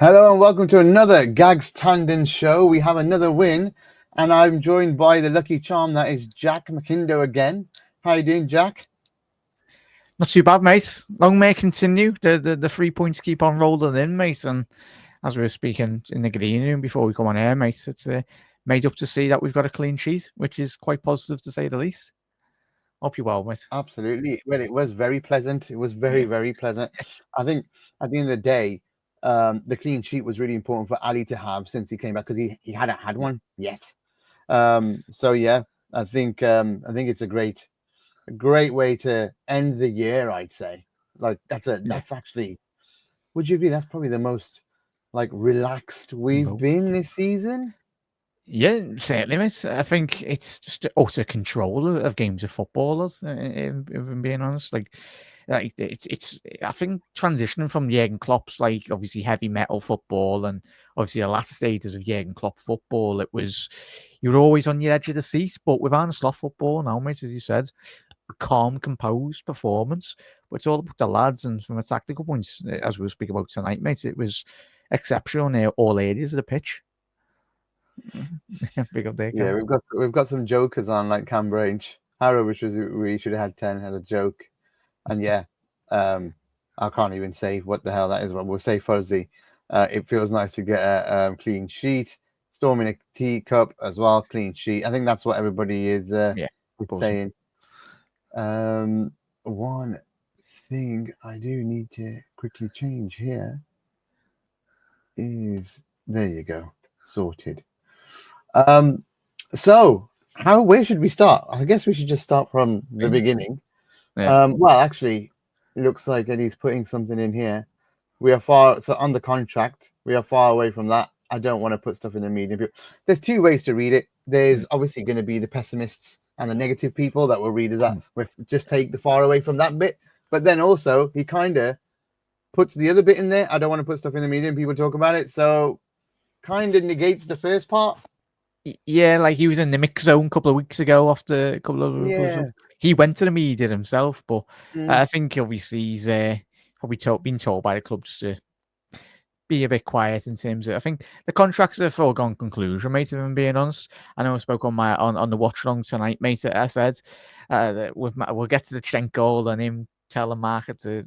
Hello and welcome to another Gags Tandon show. We have another win, and I'm joined by the lucky charm that is Jack McIndoe again. How you doing, Jack? Not too bad, mate. Long may it continue. The 3 points keep on rolling in, mate. And as we were speaking in the green room before we come on air, mate, it's made up to see that we've got a clean sheet, which is quite positive to say the least. Hope you're well, mate. Absolutely. Well, it was very pleasant. It was very pleasant. I think at the end of the day, the clean sheet was really important for Ali to have since he came back because he hadn't had one yet. So yeah, I think it's a great way to end the year. I'd say that's actually. Would you agree that's probably the most relaxed we've been this season? Yeah, certainly, mate. I think it's just utter control of games of footballers. If I'm being honest, like it's. I think transitioning from Jurgen Klopp's obviously heavy metal football and obviously the latter stages of Jurgen Klopp football, you were always on your edge of the seat. But with Arne Slot football now, mate, as you said, calm, composed performance. But it's all about the lads, and from a tactical point, as we'll speak about tonight, mate, it was exceptional in all areas of the pitch. Big up there, Yeah, we've got some jokers on like Cam Branch. Harrow, which was we should have had 10, had a joke. And yeah, I can't even say what the hell that is, but we'll say Fuzzy. It feels nice to get a clean sheet. Storm in a teacup as well, clean sheet. I think that's what everybody is saying. One thing I do need to quickly change here is there you go, sorted. So where should we start? I guess we should just start from the beginning. Yeah. Well, actually, it looks like Eddie's putting something in here. We are on the contract. We are far away from that. I don't want to put stuff in the media. There's two ways to read it. There's obviously going to be the pessimists and the negative people that will read that. We just take the far away from that bit. But then also he kind of puts the other bit in there. I don't want to put stuff in the media and people talk about it. So kind of negates the first part. Yeah, like he was in the mix zone a couple of weeks ago after a couple of he went to the media himself, but I think obviously he's probably been told by the club just to be a bit quiet in terms of. I think the contract's a foregone conclusion, mate. If I'm being honest, I know I spoke on the watch along tonight, mate. I said that we'll get to the Trent goal and him telling Market to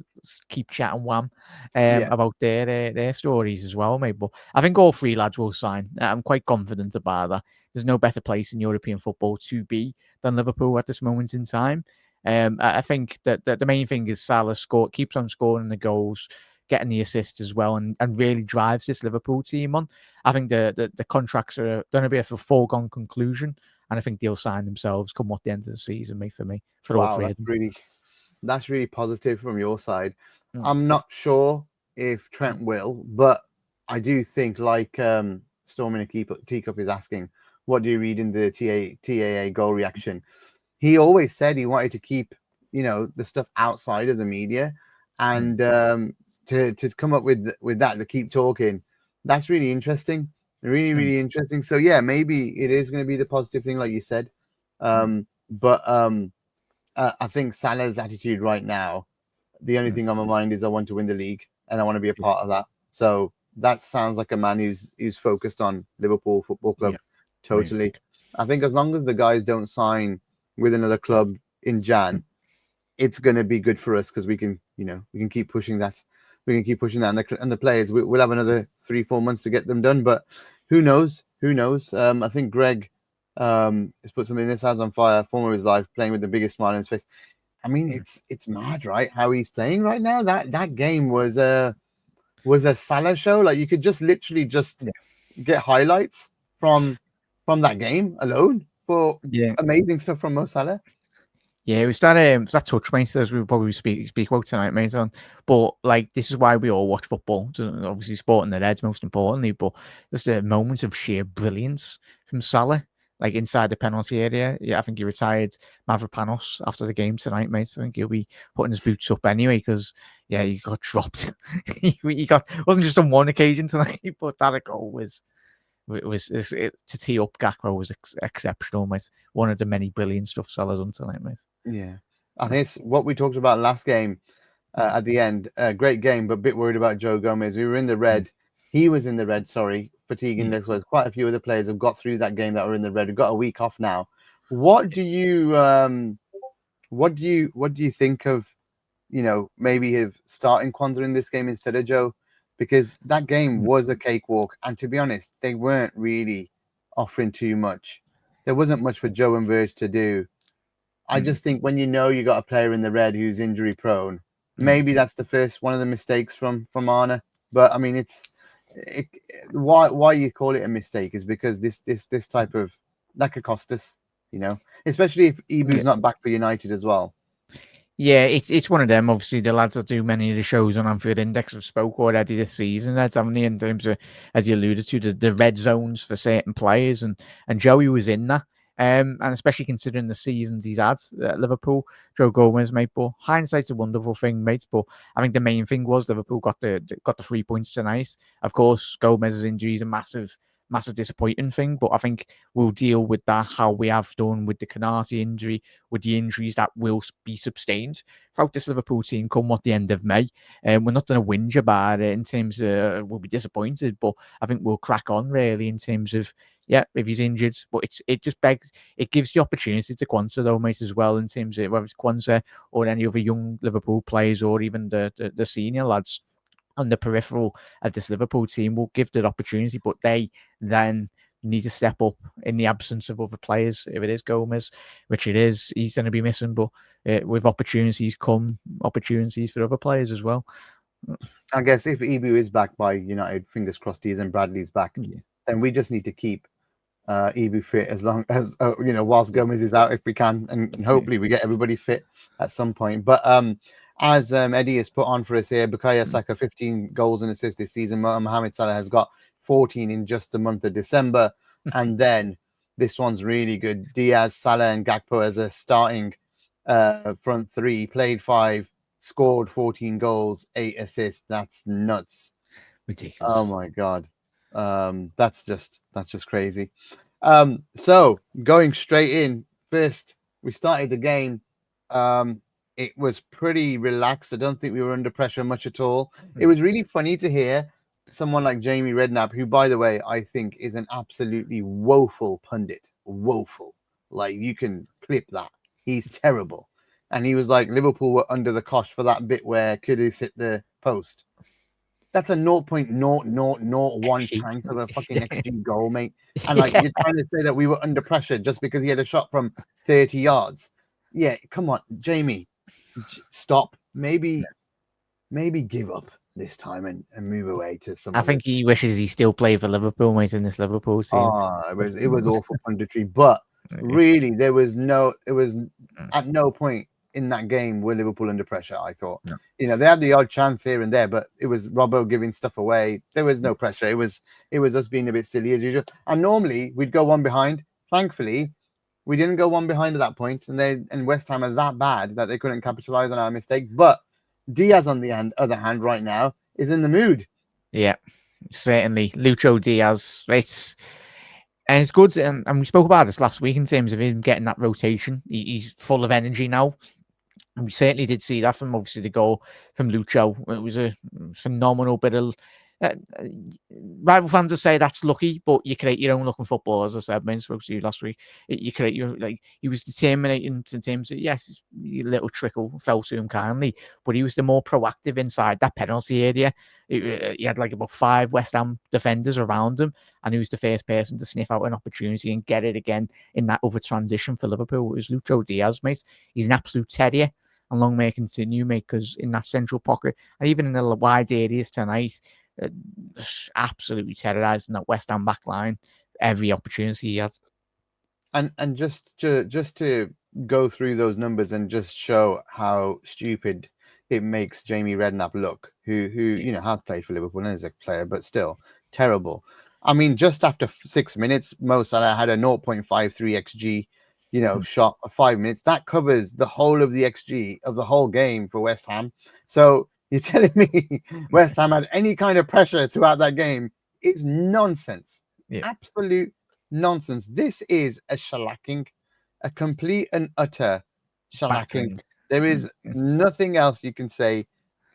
keep chatting wham about their stories as well, mate. But I think all three lads will sign. I'm quite confident about that. There's no better place in European football to be than Liverpool at this moment in time. I think that the main thing is Salah keeps on scoring the goals, getting the assist as well, and really drives this Liverpool team on. I think the contracts are going to be a foregone conclusion, and I think they'll sign themselves come what the end of the season, mate, for all three of them. That's really positive from your side. I'm not sure if Trent will, but I do think Storm in a Teacup is asking, what do you read in the TAA goal reaction? He always said he wanted to keep, the stuff outside of the media, and to come up with that, to keep talking, that's really interesting. Really interesting. So yeah, maybe it is going to be the positive thing, like you said. But I think Salah's attitude right now, the only thing on my mind is I want to win the league and I want to be a part of that. So that sounds like a man who's focused on Liverpool Football Club. Totally. I think as long as the guys don't sign with another club in Jan, it's going to be good for us because we can keep pushing that. We can keep pushing that, and the players. We'll have another 3-4 months to get them done, but who knows? I think Greg has put something in his hands on fire. Former of his life, playing with the biggest smile on his face. I mean, it's mad, right? How he's playing right now. That game was a Salah show. Like you could just literally get highlights from that game alone for amazing stuff from Mo Salah. Yeah, it was that touch, mate, as we probably speak about tonight, mate. But this is why we all watch football. Obviously, sporting the Reds most importantly, but just a moment of sheer brilliance from Salah, inside the penalty area. Yeah, I think he retired Mavropanos after the game tonight, mate. I think he'll be putting his boots up anyway because he got dropped. It wasn't just on one occasion tonight, but that goal was. To tee up Gakpo was exceptional, mate. One of the many brilliant stuff Salah's done tonight, mate. Yeah, I think it's what we talked about last game at the end. Great game, but a bit worried about Joe Gomez. We were in the red. he was in the red. Sorry, fatigue index was. Quite a few other players have got through that game that were in the red. We've got a week off now. What do you think of, maybe of starting Kwanzaa in this game instead of Joe? Because that game was a cakewalk, and to be honest, they weren't really offering too much. There wasn't much for Joe and Verge to do. I just think when you got a player in the red who's injury prone, maybe that's the first one of the mistakes from Arna. But I mean, why you call it a mistake is because this type of that could cost us, especially if Ibu's not back for United as well. Yeah, it's one of them. Obviously, the lads that do many of the shows on Anfield Index have spoke already this season, lads, haven't they, in terms of, as you alluded to, the red zones for certain players, and Joey was in that. And especially considering the seasons he's had at Liverpool, Joe Gomez, mate. But hindsight's a wonderful thing, mate. But I think the main thing was Liverpool got the 3 points tonight. Of course, Gomez's injury is a massive disappointing thing, but I think we'll deal with that how we have done with the Canati injury, with the injuries that will be sustained throughout this Liverpool team come what the end of May. We're not going to whinge about it in terms of we'll be disappointed, but I think we'll crack on really in terms of, yeah, if he's injured. But it just begs, it gives the opportunity to Kwanzaa though, mate, as well, in terms of whether it's Kwanzaa or any other young Liverpool players or even the senior lads on the peripheral of this Liverpool team will give that opportunity, but they then need to step up in the absence of other players. If it is Gomez, which it is, he's going to be missing, but with opportunities come opportunities for other players as well. I guess if Ibu is back by United, fingers crossed he is, and Bradley's back, then we just need to keep Ibu fit as long as whilst Gomez is out if we can, and hopefully we get everybody fit at some point. But as Eddie has put on for us here, Bukayo Saka 15 goals and assists this season. Mohamed Salah has got 14 in just the month of December. And then this one's really good. Diaz, Salah, and Gakpo as a starting front three, played 5, scored 14 goals, 8 assists. That's nuts. Ridiculous. Oh my God. That's just crazy. So going straight in, first we started the game. It was pretty relaxed. I don't think we were under pressure much at all. It was really funny to hear someone like Jamie Redknapp, who, by the way, I think is an absolutely woeful pundit. Woeful. Like, you can clip that. He's terrible. And he was like, Liverpool were under the cosh for that bit where Kudus hit the post. That's a 0.0001 chance of a fucking XG goal, mate. And like, you're trying to say that we were under pressure just because he had a shot from 30 yards. Yeah, come on, Jamie, stop. Maybe give up this time and move away to some. I think he wishes he still played for Liverpool, mate, in this Liverpool team. Oh, it was awful punditry, but really it was at no point in that game were Liverpool under pressure. I thought, they had the odd chance here and there, but it was Robbo giving stuff away. There was no pressure. It was us being a bit silly as usual. And normally we'd go one behind. Thankfully, we didn't go one behind at that point, and West Ham are that bad that they couldn't capitalize on our mistake. But Diaz, on the other hand, right now is in the mood. Yeah, certainly, Lucho Diaz. It's good, and we spoke about this last week in terms of him getting that rotation. He's full of energy now. And we certainly did see that from obviously the goal from Lucho. It was a phenomenal bit of. Rival fans will say that's lucky, but you create your own looking football, as I said when I spoke to you last week. You create your, like, he was determined in terms of, yes, a little trickle fell to him kindly, but he was the more proactive inside that penalty area. He had like about 5 West Ham defenders around him, and he was the first person to sniff out an opportunity and get it again in that other transition for Liverpool. It was Lucho Diaz, mate. He's an absolute terrier, and long may it continue, mate, because in that central pocket, and even in the wide areas tonight, absolutely terrorizing that West Ham back line every opportunity he has. And just to go through those numbers and just show how stupid it makes Jamie Redknapp look, who has played for Liverpool and is a player, but still terrible. I mean, just after 6 minutes, Mo Salah had a 0.53 XG, shot of 5 minutes. That covers the whole of the XG of the whole game for West Ham. So you're telling me West Ham had any kind of pressure throughout that game? It's nonsense. Yeah. Absolute nonsense. This is a shellacking, a complete and utter shellacking. There is nothing else you can say,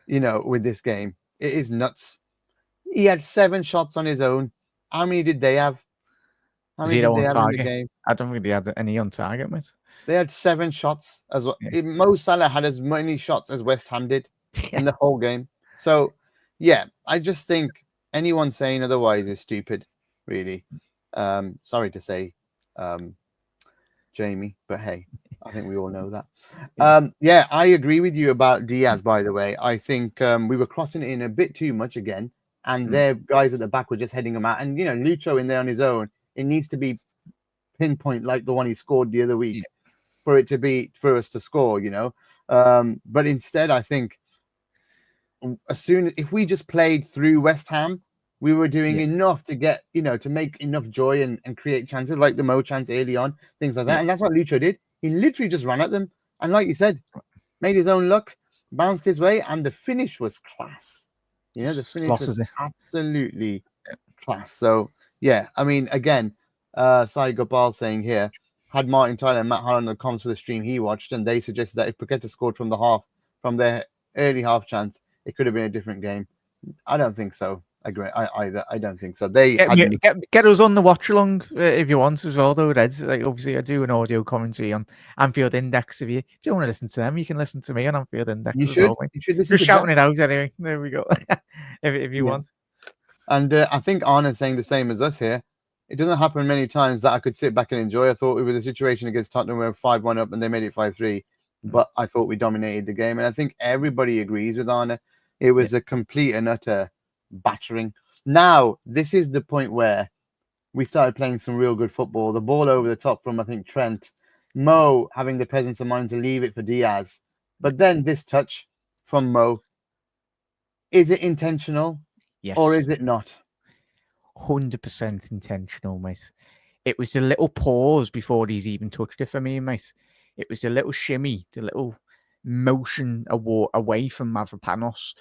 with this game. It is nuts. He had 7 shots on his own. How many did they have? How many 0 did they on have in the target. game? I don't think they had any on target, mate. They had 7 shots as well. Yeah. Mo Salah had as many shots as West Ham did Yeah. in the whole game. So, yeah, I just think anyone saying otherwise is stupid, really. Sorry to say, Jamie, but hey, I think we all know that. Yeah, I agree with you about Diaz, by the way. I think we were crossing it in a bit too much again, and their guys at the back were just heading them out. And, Lucho in there on his own, it needs to be pinpoint like the one he scored the other week for us to score, but instead I think if we just played through West Ham, we were doing enough to get, to make enough joy and create chances like the Mo chance early on, things like that. And that's what Lucho did. He literally just ran at them, and like you said, made his own luck, bounced his way, and the finish was class. The finish was absolutely class. So yeah, I mean, again, Sai Gopal saying here, had Martin Tyler and Matt Hart on the comms for the stream he watched, and they suggested that if Paqueta scored from their early half chance, it could have been a different game. I don't think so. I don't think so. They get us on the watch along if you want as well, though, Reds. Like, obviously, I do an audio commentary on Anfield Index. If you don't want to listen to them, you can listen to me on Anfield Index. You should. You should listen. Just shouting it out anyway. There we go. if you want. And I think Arna's saying the same as us here. It doesn't happen many times that I could sit back and enjoy. I thought it was a situation against Tottenham where 5-1 up and they made it 5-3. But I thought we dominated the game. And I think everybody agrees with Arna. It was a complete and utter battering. Now, this is the point where we started playing some real good football. The ball over the top from, I think, Trent. Mo having the presence of mind to leave it for Diaz. But then this touch from Mo. Is it intentional? Yes. Or is it not? 100% intentional, mate. It was a little pause before he's even touched it for me, mate. It was a little shimmy, the little motion away from Mavropanos.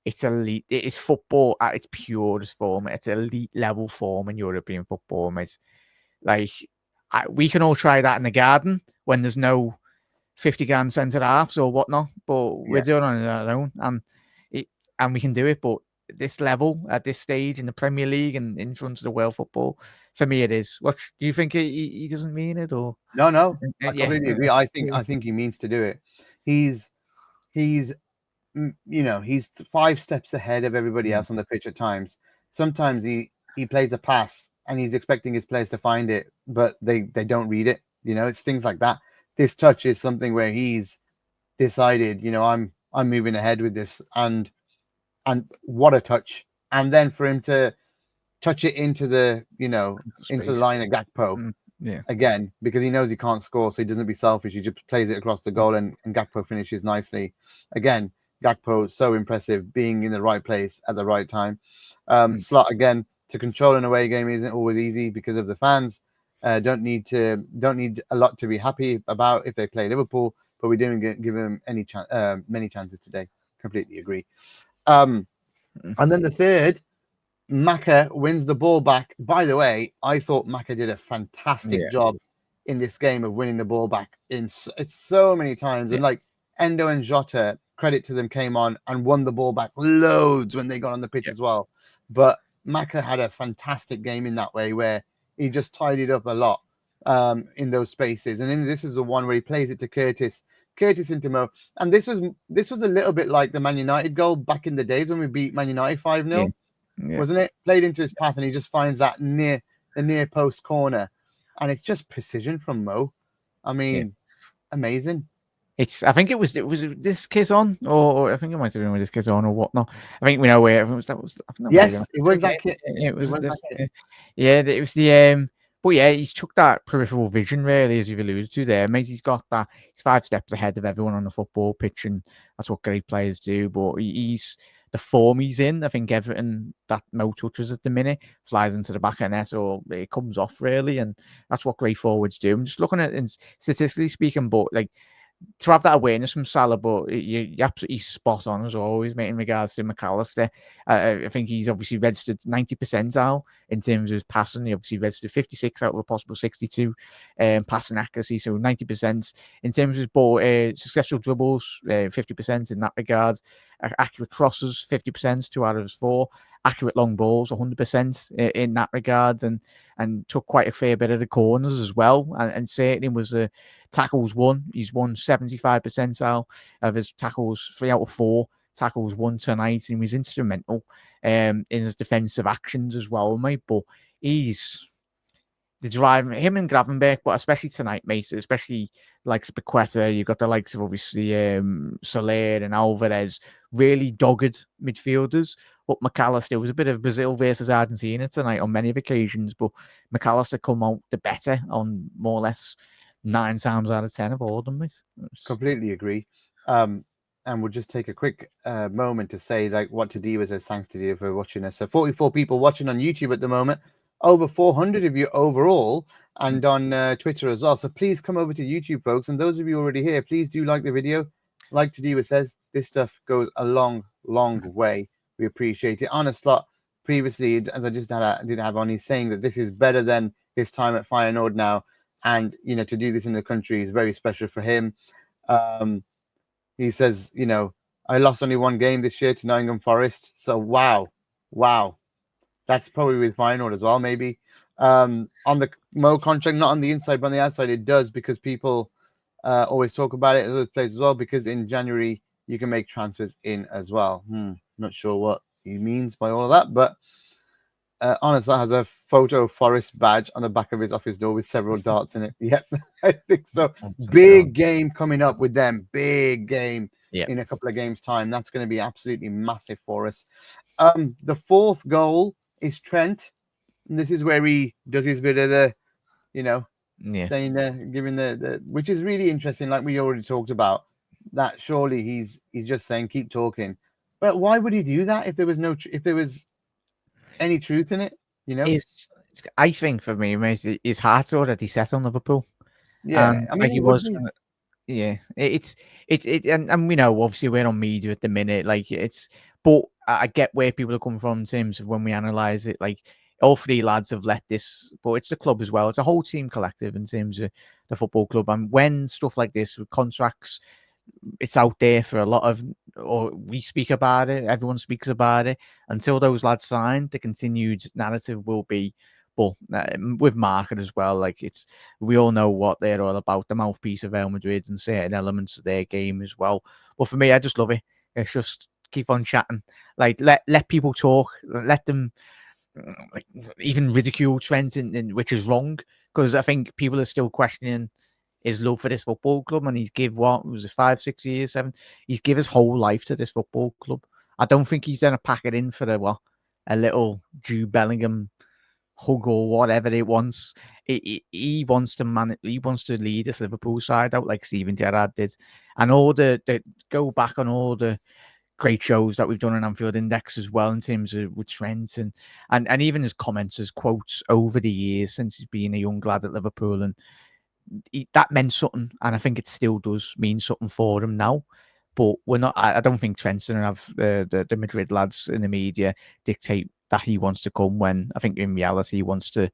It's elite. It is football at its purest form. It's elite level form in European football, mate. Like, we can all try that in the garden when there's no 50-gram centre halves or whatnot, but we're doing it on our own, and we can do it. But this level at this stage in the Premier League and in front of the world football, for me, it is. What do you think? He doesn't mean it, or no? I completely agree. I think he means to do it. He's 5 steps ahead of everybody else on the pitch at times. Sometimes he plays a pass and he's expecting his players to find it, but they don't read it. It's things like that. This touch is something where he's decided, I'm moving ahead with this, and what a touch. And then for him to touch it into the, into the line of Gakpo again, because he knows he can't score, so he doesn't be selfish. He just plays it across the goal, and Gakpo finishes nicely. Again, Gakpo, so impressive, being in the right place at the right time. Slot, again, to control an away game isn't always easy because of the fans. Don't need a lot to be happy about if they play Liverpool, but we didn't give them many chances today. Completely agree. And then the third, Maka wins the ball back. By the way, I thought Maka did a fantastic job in this game of winning the ball back. It's so many times, and like Endo and Jota, credit to them, came on and won the ball back loads when they got on the pitch as well. But Maka had a fantastic game in that way, where he just tidied up a lot in those spaces. And then this is the one where he plays it to Curtis into Mo. And this was a little bit like the Man United goal back in the days when we beat Man United 5-0, wasn't it? Played into his path, and he just finds that near post corner, and it's just precision from Mo. I mean, amazing. I think it was this kiss on, or I think it might have been with this kiss on or whatnot. I think we know where it was. Yes, it was that kid. It was the But yeah, he's took that peripheral vision, really, as you've alluded to there, mate. He's got that. He's 5 steps ahead of everyone on the football pitch, and that's what great players do. But he's the form he's in. I think everything that Mo touches at the minute flies into the back of the net, or it comes off, really, and that's what great forwards do. I'm just looking at it statistically speaking, but like, to have that awareness from Salah, but you're absolutely spot on as always, mate, in regards to McAllister. I think he's obviously registered 90 percentile in terms of his passing. He obviously registered 56 out of a possible 62 passing accuracy, so 90%. In terms of his ball, successful dribbles, 50% in that regard. Accurate crosses, 50%, 2 out of his 4. Accurate long balls, 100% in that regard, and took quite a fair bit of the corners as well, and certainly was a tackles won. He's won 75 percentile of his tackles, 3 out of 4 tackles won tonight, and he was instrumental in his defensive actions as well, mate. But he's the drive, him and Gravenberch, but especially tonight, mate, especially likes Paqueta, you've got the likes of obviously Soler and Alvarez, really dogged midfielders. But McAllister was a bit of Brazil versus Argentina tonight on many occasions, but McAllister come out the better on more or less 9 times out of 10 of all of them, mate. Completely agree. And we'll just take a quick moment to say like what Tadiwa says. Thanks Tadiwa for watching us. So 44 people watching on YouTube at the moment, over 400 of you overall, and on Twitter as well. So please come over to YouTube, folks. And those of you already here, please do like the video. Like Tadiwa says, this stuff goes a long way. We appreciate it. On a slot previously, as I just did have on, he's saying that this is better than his time at Feyenoord now. And, you know, to do this in the country is very special for him. He says, you know, I lost only 1 game this year to Nottingham Forest. So, wow. That's probably with Feyenoord as well, maybe. On the Mo contract, not on the inside, but on the outside, it does, because people always talk about it as other players as well, because in January, you can make transfers in as well. Not sure what he means by all of that, but Honestly has a photo Forest badge on the back of his office door with several darts in it. Yep, I think so. Big game coming up with them. Big game in a couple of games' time. That's going to be absolutely massive for us. The 4th goal is Trent. And this is where he does his bit of the, you know, saying, giving the, which is really interesting. Like we already talked about, that surely he's just saying keep talking. But why would he do that if there was any truth in it, you know? I think for me, mate, his heart's already set on Liverpool. Yeah, I mean, like he was. It's and we know obviously we're on media at the minute, like but I get where people are coming from in terms of when we analyze it. Like all 3 lads have let this, but it's the club as well. It's a whole team collective in terms of the football club, and when stuff like this with contracts, it's out there for a lot of, or we speak about it, everyone speaks about it. Until those lads sign, the continued narrative will be, but with market as well, like we all know what they're all about, the mouthpiece of Real Madrid and certain elements of their game as well. But for me, I just love it. It's just keep on chatting, like let people talk, let them like even ridicule Trent, which is wrong, because I think people are still questioning his love for this football club, and he's give what was it 5, 6 years, 7? He's give his whole life to this football club. I don't think he's gonna pack it in for a little Jude Bellingham hug or whatever it wants. He wants to he wants to lead this Liverpool side out like Steven Gerrard did, and all the go back on all the great shows that we've done in Anfield Index as well, in terms of with Trent and even his comments, his quotes over the years since he's been a young lad at Liverpool, and that meant something, and I think it still does mean something for him now. But we're not. I don't think Trent's gonna have the Madrid lads in the media dictate that he wants to come, when I think in reality he wants to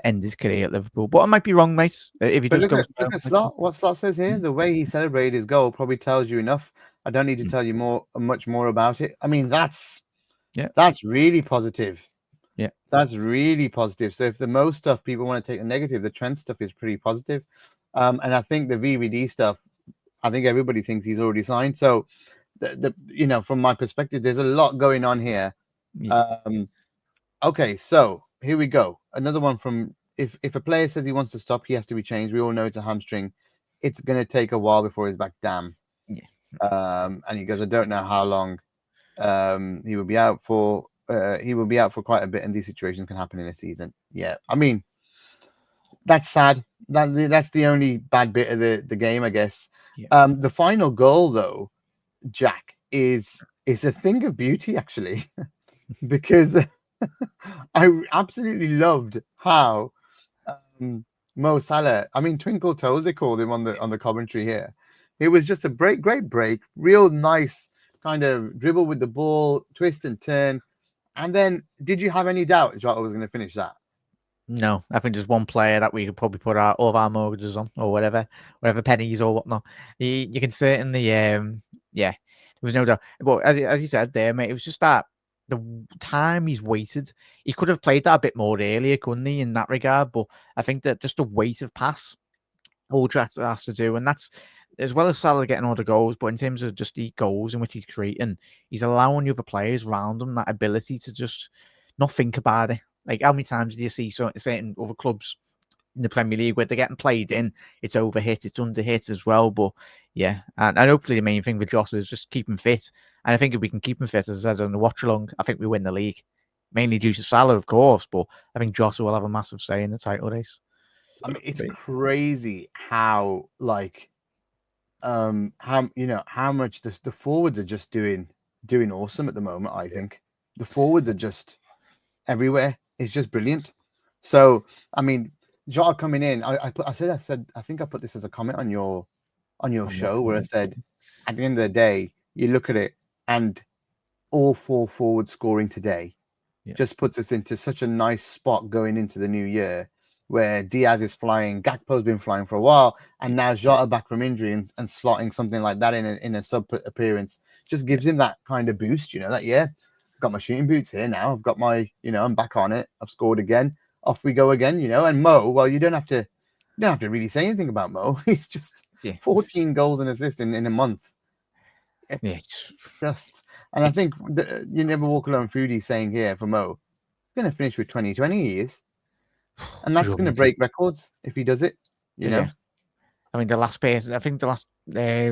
end his career at Liverpool. But I might be wrong, mate. If he does look at Slot. What Slot says here, the way he celebrated his goal probably tells you enough. I don't need to tell you much more about it. I mean, that's really positive. Yeah, that's really positive. So if the Mo stuff people want to take the negative, the Trent stuff is pretty positive. And I think the VVD stuff, I think everybody thinks he's already signed. So the you know, from my perspective, there's a lot going on here. Okay, so here we go. Another one from if a player says he wants to stop, he has to be changed. We all know it's a hamstring. It's going to take a while before he's back. Damn. And he goes, I don't know how long he will be out for. He will be out for quite a bit, and these situations can happen in a season. Yeah, I mean, that's sad. That's the only bad bit of the game, I guess. The final goal, though, Jack, is a thing of beauty, actually, because I absolutely loved how Mo Salah, I mean, Twinkle Toes, they called him on the commentary here. It was just a great break, real nice kind of dribble with the ball, twist and turn. And then, did you have any doubt Jota was going to finish that? No, I think there's one player that we could probably put all of our mortgages on, or whatever pennies or whatnot. You can certainly, yeah, there was no doubt. But as you said there, mate, it was just that the time he's waited. He could have played that a bit more earlier, couldn't he, in that regard? But I think that just the weight of pass, Ultra has to do, and that's as well as Salah getting all the goals, but in terms of just the goals in which he's creating, he's allowing the other players around him that ability to just not think about it. Like, how many times do you see certain other clubs in the Premier League where they're getting played in, it's overhit, it's underhit as well. But yeah, and hopefully the main thing for Jota is just keep him fit. And I think if we can keep him fit, as I said on the watch along, I think we win the league. Mainly due to Salah, of course, but I think Jota will have a massive say in the title race. I mean, it's crazy how how much the forwards are just doing awesome at the moment. I think the forwards are just everywhere. It's just brilliant. So I mean, Jota coming in, I think I put this as a comment on your show where I said at the end of the day, you look at it and all 4 forwards scoring today just puts us into such a nice spot going into the new year, where Diaz is flying, Gakpo's been flying for a while, and now Jota back from injury and slotting something like that in a sub appearance just gives him that kind of boost, that I've got my shooting boots here now, I've got my, I'm back on it, I've scored again, off we go again, and Mo, well, you don't have to really say anything about Mo. He's just 14 goals and assists in a month. It's just, and I think you never walk alone. Foodie saying here for Mo, he's going to finish with 20 years. And that's going to break records if he does it, you know. I mean, the last person, I think the last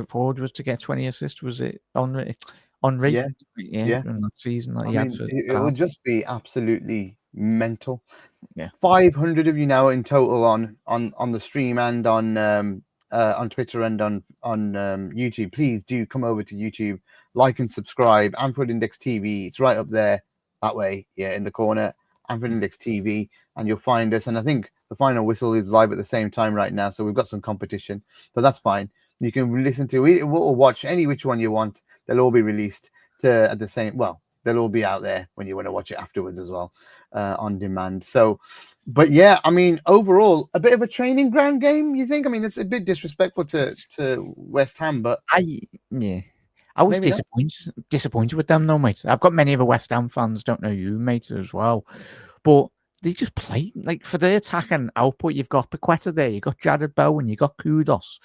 forward was to get 20 assists. Was it Henry? Yeah. In that season. That it would just be absolutely mental. Yeah, 500 of you now in total on the stream and on Twitter and on YouTube. Please do come over to YouTube, like and subscribe. Anfield Index TV. It's right up there that way, in the corner. Anfield Index TV, and you'll find us. And I think the final whistle is live at the same time right now, so we've got some competition, but that's fine. You can listen to it or watch any which one you want. They'll all be released at the same. Well, they'll all be out there when you want to watch it afterwards as well, on demand. So, but yeah, I mean, overall, a bit of a training ground game. You think? I mean, it's a bit disrespectful to West Ham, but I was disappointed with them, though, mate. I've got many of the West Ham fans, don't know you, mate, as well. But they just play, like, for their attack and output, you've got Paqueta there, you've got Jared Bowen, you've got Kudos.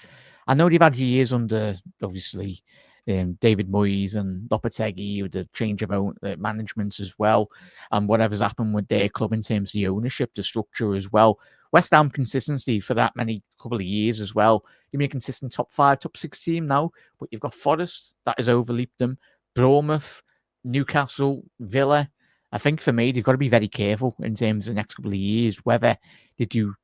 I know they've had years under, obviously, David Moyes and Lopetegui with the change of management as well, and whatever's happened with their club in terms of the ownership, the structure as well. West Ham consistency for that many couple of years as well. Give me a consistent top 5, top 6 team now, but you've got Forest that has overleaped them, Bournemouth, Newcastle, Villa. I think for me, they've got to be very careful in terms of the next couple of years whether they do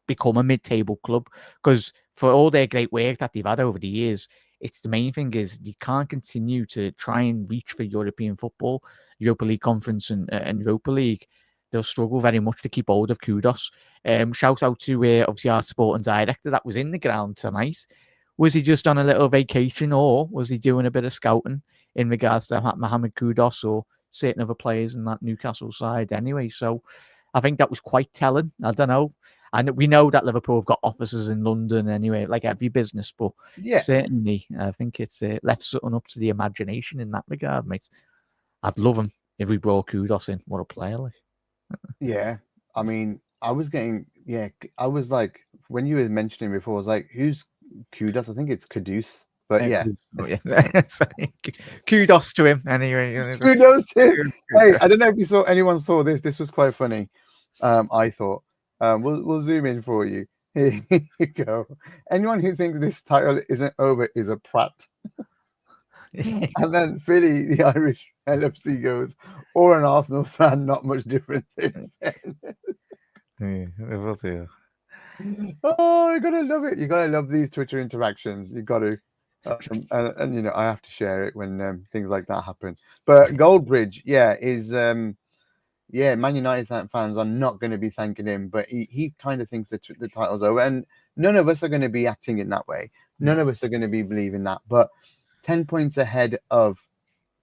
become a mid-table club, because for all their great work that they've had over the years, it's the main thing is you can't continue to try and reach for European football, Europa League Conference and Europa League. They'll struggle very much to keep hold of Kudos. Shout out to obviously our sporting director that was in the ground tonight. Was he just on a little vacation, or was he doing a bit of scouting in regards to Mohamed Kudos or certain other players in that Newcastle side anyway? So I think that was quite telling. I don't know. And we know that Liverpool have got offices in London anyway, like every business, but certainly I think it's left something up to the imagination in that regard, mate. I'd love him if we brought Kudos in. What a player, like. Yeah, I mean, I was like, when you were mentioning before, I was like, who's Kudos? I think it's Kudus, but Kudos to him anyway. Kudos to him. Hey, I don't know if anyone saw this. This was quite funny. I thought we'll zoom in for you. Here you go. Anyone who thinks this title isn't over is a prat. And then Philly, the Irish LFC goes, or an Arsenal fan, not much difference. Oh, you gotta love it. You gotta love these Twitter interactions. You got to, and I have to share it when things like that happen. But Goldbridge, is Man United fans are not going to be thanking him, but he kind of thinks that the title's over, and none of us are going to be acting in that way. None of us are going to be believing that. But 10 points ahead of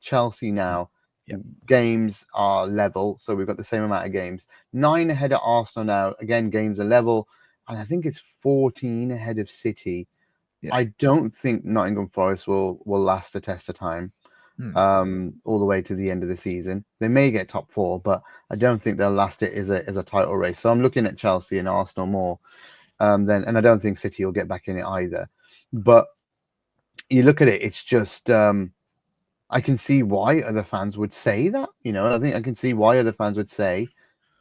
Chelsea now. Games are level, so we've got the same amount of games. 9 ahead of Arsenal now. Again, games are level, and I think it's 14 ahead of City. I don't think Nottingham Forest will last the test of time all the way to the end of the season. They may get top 4, but I don't think they'll last it as a title race. So I'm looking at Chelsea and Arsenal more and I don't think City will get back in it either. But you look at it, it's just I can see why other fans would say that. I think I can see why other fans would say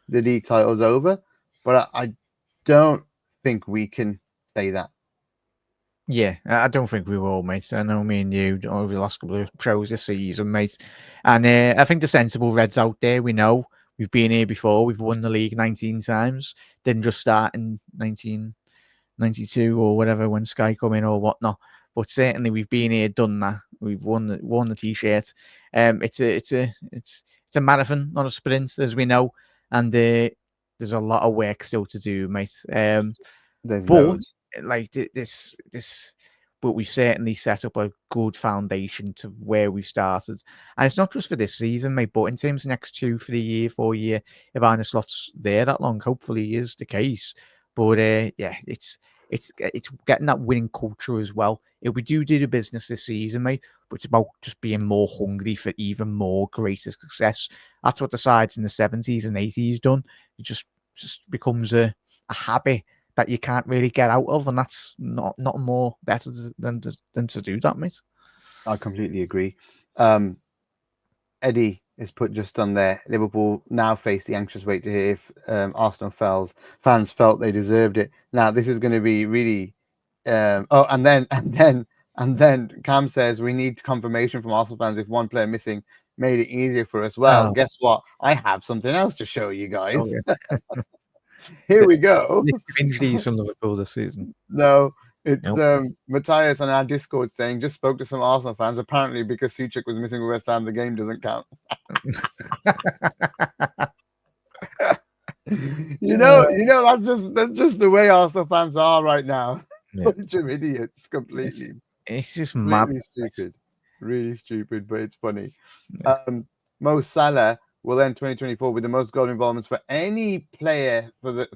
the league title's over, but I don't think we can say that. Yeah, I don't think we will, mate. I know me and you over the last couple of shows this season, mate. And I think the sensible Reds out there, we know we've been here before. We've won the league 19 times. Didn't just start in 1992 or whatever when Sky come in or whatnot. But certainly we've been here, done that. We've won the t-shirt. It's a marathon, not a sprint, as we know. And there's a lot of work still to do, mate. There's loads. Like but we certainly set up a good foundation to where we started, and it's not just for this season, mate, but in terms of next 2, 3 year, 4 year, if Arne Slot's there that long, hopefully is the case. But it's getting that winning culture as well. If we do the business this season, mate, but it's about just being more hungry for even more greater success. That's what the sides in the 70s and 80s done. It just becomes a habit that you can't really get out of, and that's not more better than to do that, mate. I completely agree. Eddie is put just on there. Liverpool now face the anxious wait to hear if Arsenal fans felt they deserved it. Now this is going to be really. And then Cam says we need confirmation from Arsenal fans if one player missing made it easier for us. Well, guess what? I have something else to show you guys. Oh, yeah. Here we go. Injuries from Liverpool this season. No, it's Matthias on our Discord saying just spoke to some Arsenal fans. Apparently, because Suchek was missing with West Ham, the game doesn't count. you know, that's just the way Arsenal fans are right now. Bunch of idiots, completely. It's just mad. Really stupid, but it's funny. Mo Salah will end 2024 with the most goal involvements for any player for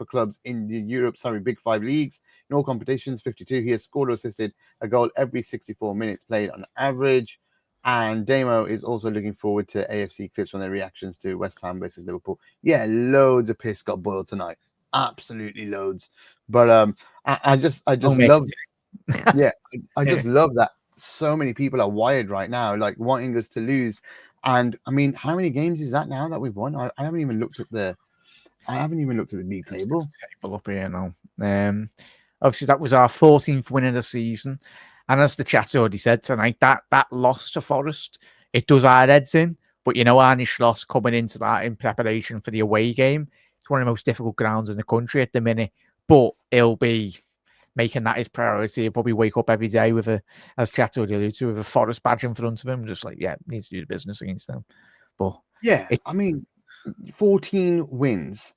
clubs in the Big 5 leagues in all competitions. 52. He has scored or assisted a goal every 64 minutes played on average. And Damo is also looking forward to AFC clips from their reactions to West Ham versus Liverpool. Yeah, loads of piss got boiled tonight. Absolutely loads. But I just love I just love that so many people are wired right now, like wanting us to lose. And I mean, how many games is that now that we've won? I haven't even looked at the league table. Up here now. Obviously that was our 14th win of the season, and as the chat's already said tonight, that loss to Forest, it does our heads in. But Arne Slot coming into that in preparation for the away game. It's one of the most difficult grounds in the country at the minute, but he'll be making that his priority. He'll probably wake up every day with as Chat already alluded to, with a Forest badge in front of him, just like, needs to do the business against them. But I mean, 14 wins,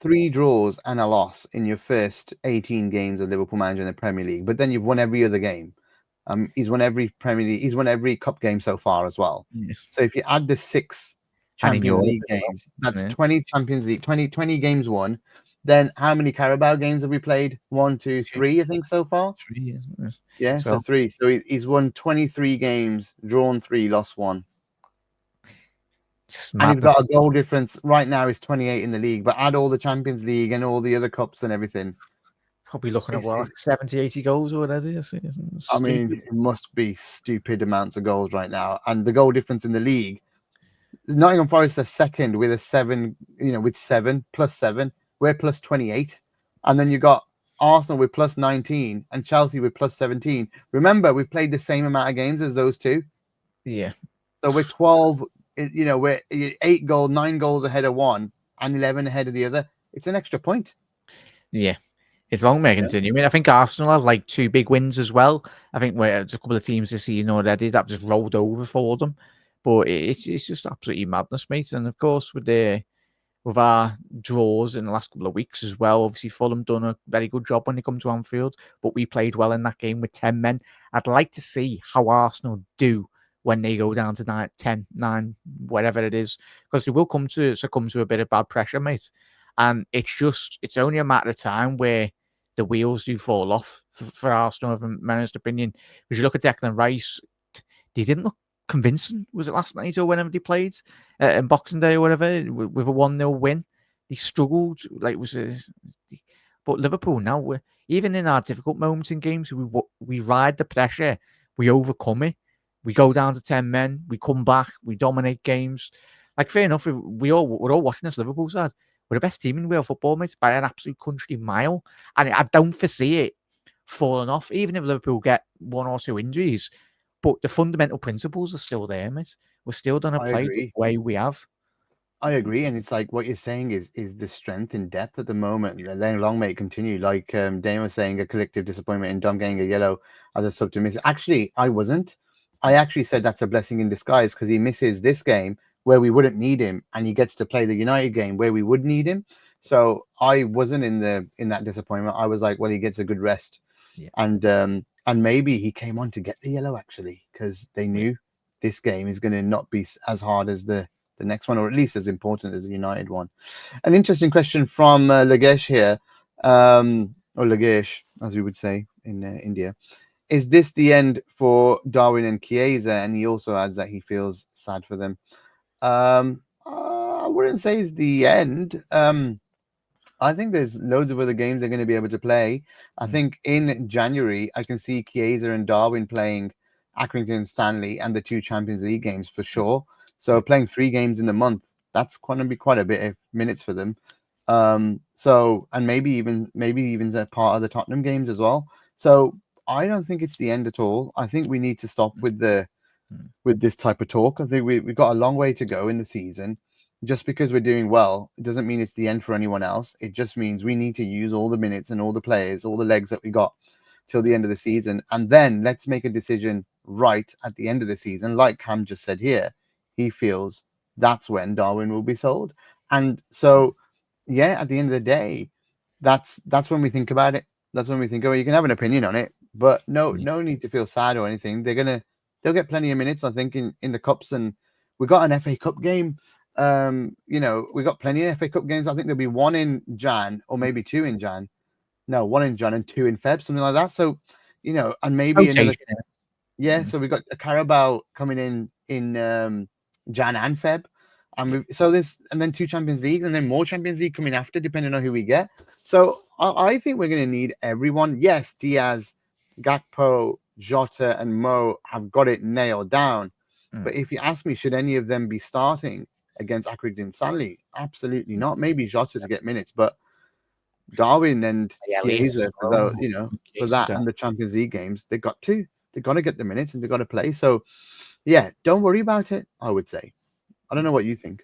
3 draws and a loss in your first 18 games of Liverpool manager in the Premier League. But then you've won every other game. He's won every Premier League. He's won every cup game so far as well. Yes. So if you add the 6 Champions League games, that's 20 Champions League, 20 games won. Then how many Carabao games have we played? 1, 2, 3, I think so far. 3, yes. Yeah, so 3. So he's won 23 games, drawn 3, lost 1. And he's got a goal difference right now is 28 in the league, but add all the Champions League and all the other cups and everything. Probably looking at 70, 80 goals or whatever. I mean, it must be stupid amounts of goals right now. And the goal difference in the league, Nottingham Forest are second with a 7, with 7 plus 7. We're plus 28. And then you got Arsenal with plus 19 and Chelsea with plus 17. Remember, we've played the same amount of games as those two. Yeah. So we're 12, we're 8 goals, 9 goals ahead of one and 11 ahead of the other. It's an extra point. Yeah. It's long may continue. I mean, I think Arsenal have like 2 big wins as well. I think there's a couple of teams this season already that just rolled over for them. But it's just absolutely madness, mate. And of course, with the with our draws in the last couple of weeks as well. Obviously, Fulham done a very good job when they come to Anfield, but we played well in that game with 10 men. I'd like to see how Arsenal do when they go down to 9, 10, 9, whatever it is, because they will succumb to a bit of bad pressure, mate. And it's only a matter of time where the wheels do fall off for Arsenal, in my honest opinion. Because you look at Declan Rice, they didn't look convincing. Was it last night or whenever they played in Boxing Day or whatever with a 1-0 win? They struggled. But Liverpool now, even in our difficult moments in games, we ride the pressure, we overcome it. We go down to 10 men, we come back, we dominate games. Like, fair enough, we're all watching this Liverpool side. We're the best team in world football, mate, by an absolute country mile. And I don't foresee it falling off, even if Liverpool get 1 or 2 injuries. But the fundamental principles are still there, mate. We're still going to play the way we have. I agree, and it's like what you're saying is the strength in depth at the moment. Letting long may it continue. Like Dane was saying, a collective disappointment in Dom getting a yellow as a sub to miss. Actually, I wasn't. I actually said that's a blessing in disguise because he misses this game where we wouldn't need him, and he gets to play the United game where we would need him. So I wasn't in that disappointment. I was like, well, he gets a good rest, and maybe he came on to get the yellow actually because they knew this game is going to not be as hard as the next one, or at least as important as the United one. An interesting question from Lagesh here, or Lagesh, as we would say in India. Is this the end for Darwin and Chiesa? And he also adds that he feels sad for them. I wouldn't say it's the end. I think there's loads of other games they're going to be able to play. I think in January, I can see Chiesa and Darwin playing Accrington Stanley and the 2 Champions League games for sure. So playing 3 games in the month, that's going to be quite a bit of minutes for them. And maybe even a part of the Tottenham games as well. So I don't think it's the end at all. I think we need to stop with this type of talk. I think we've got a long way to go in the season. Just because we're doing well, it doesn't mean it's the end for anyone else. It just means we need to use all the minutes and all the players, all the legs that we got till the end of the season. And then let's make a decision right at the end of the season. Like Cam just said here, he feels that's when Darwin will be sold. And so, yeah, at the end of the day, that's when we think about it. That's when we think, oh, you can have an opinion on it, but no need to feel sad or anything. They'll get plenty of minutes, I think, in the cups. And we got an FA Cup game. We got plenty of FA Cup games. I think there'll be 1 in Jan or maybe 2 in Jan. No, 1 in Jan and 2 in Feb, something like that. So, and maybe another. Yeah, so we got a Carabao coming in Jan and Feb, and then 2 Champions Leagues, and then more Champions League coming after, depending on who we get. So I think we're going to need everyone. Yes, Diaz, Gakpo, Jota, and Mo have got it nailed down. But if you ask me, should any of them be starting against Accrington Stanley? Absolutely not. Maybe Jota to get minutes, but Darwin and Chiesa for that and the Champions League games, they've got to get the minutes and they've got to play. So yeah, don't worry about it, I would say. I don't know what you think.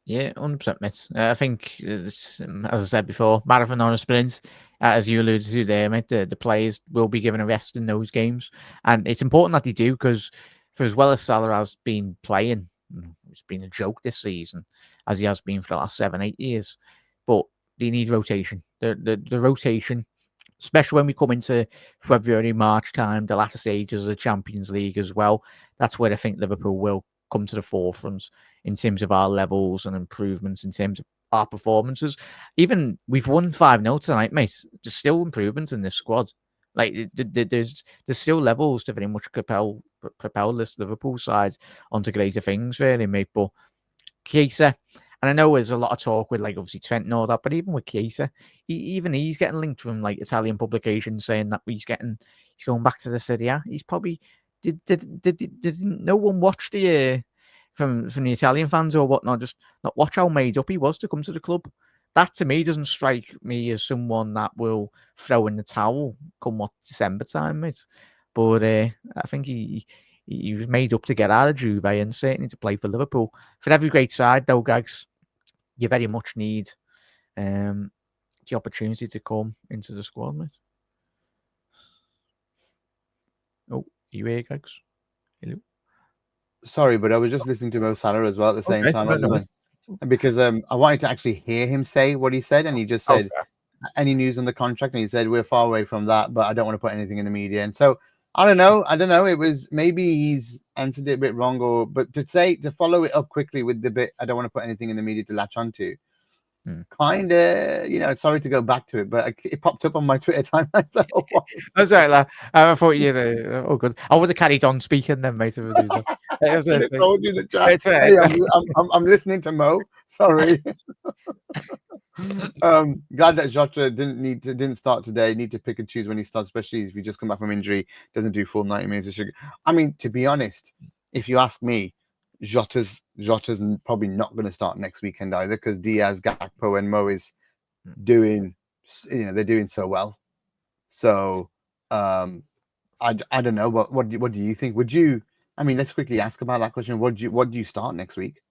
Yeah, 100%, mate. I think, as I said before, marathon or a sprint, as you alluded to there, mate, the players will be given a rest in those games. And it's important that they do, because for as well as Salah has been playing, it's been a joke this season, as he has been for the last 7-8 years. But they need rotation. The rotation, especially when we come into February, March time, the latter stages of the Champions League as well. That's where I think Liverpool will come to the forefront in terms of our levels and improvements in terms of our performances. Even we've won 5-0 tonight, mate. There's still improvements in this squad. Like there's still levels to very much propel this Liverpool side onto greater things, really, mate. But Chiesa, and I know there's a lot of talk with, like, obviously Trent and all that, but even with Chiesa, he's getting linked from, like, Italian publications saying that he's going back to the Serie A. He's probably did no one watch the from the Italian fans or whatnot just not watch how made up he was to come to the club? That to me doesn't strike me as someone that will throw in the towel come December time, mate. But I think he was made up to get out of Juve and certainly to play for Liverpool. For every great side, though, Gags, you very much need the opportunity to come into the squad, mate. Oh, you here, Gags? Hello? Sorry, but I was just listening to Mo Salah as well at the same time. because I wanted to actually hear him say what he said, and he just said, any news on the contract, and he said, we're far away from that, but I don't want to put anything in the media. And so I don't know. It was maybe he's answered it a bit wrong, but to follow it up quickly with the bit, I don't want to put anything in the media to latch onto. Kind of, sorry to go back to it, but it popped up on my Twitter timeline. So that's right, lad. I thought you know. Oh, good. I would have carried on speaking then, mate. If I do that. I should have told you the chat. Hey, I'm listening to Mo. Sorry. Glad that Jota didn't start today. Need to pick and choose when he starts, especially if you just come back from injury. Doesn't do full 90 minutes. I mean, to be honest, if you ask me, Jota's probably not going to start next weekend either, because Diaz, Gakpo, and Mo is doing, they're doing so well. So I don't know. What do you think? Would you? I mean, let's quickly ask about that question. What do you start next week?